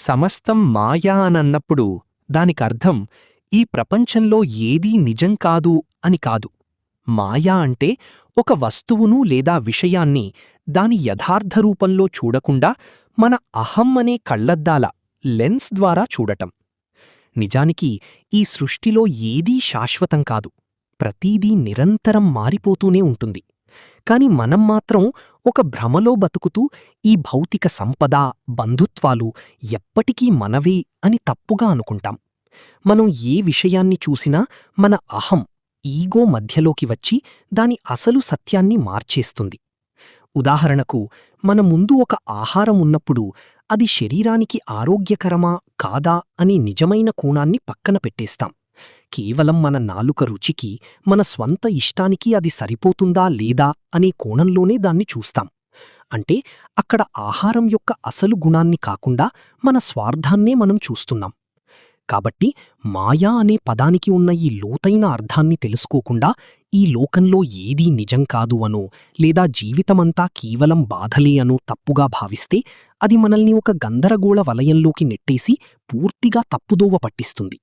సమస్తం మాయా అనన్నప్పుడు దానికర్థం ఈ ప్రపంచంలో ఏదీ నిజం కాదు అని కాదు. మాయా అంటే ఒక వస్తువును లేదా విషయాన్ని దాని యథార్థ రూపంలో చూడకుండా మన అహం అనే కళ్లద్దాల లెన్స్ ద్వారా చూడటం. నిజానికి ఈ సృష్టిలో ఏదీ శాశ్వతం కాదు. ప్రతీదీ నిరంతరం మారిపోతూనే ఉంటుంది. కాని మనం మాత్రం ఒక భ్రమలో బతుకుతూ ఈ భౌతిక సంపద, బంధుత్వాలు ఎప్పటికీ మనవే అని తప్పుగా అనుకుంటాం. మనం ఏ విషయాన్ని చూసినా మన అహం, ఈగో మధ్యలోకి వచ్చి దాని అసలు సత్యాన్ని మార్చేస్తుంది. ఉదాహరణకు, మన ముందు ఒక ఆహారం ఉన్నప్పుడు అది శరీరానికి ఆరోగ్యకరమా కాదా అని నిజమైన కోణాన్ని పక్కన పెట్టేస్తాం. కేవలం మన నాలుక రుచికి, మన స్వంత ఇష్టానికి అది సరిపోతుందా లేదా అనే కోణంలోనే దాన్ని చూస్తాం. అంటే అక్కడ ఆహారం యొక్క అసలు గుణాన్ని కాకుండా మన స్వార్థాన్నే మనం చూస్తున్నాం. కాబట్టి మాయా అనే పదానికి ఉన్న ఈ లోతైన అర్థాన్ని తెలుసుకోకుండా ఈ లోకంలో ఏదీ నిజం కాదు అనో లేదా జీవితమంతా కేవలం బాధలే అనో తప్పుగా భావిస్తే అది మనల్ని ఒక గందరగోళ వలయంలోకి నెట్టేసి పూర్తిగా తప్పుదోవ పట్టిస్తుంది.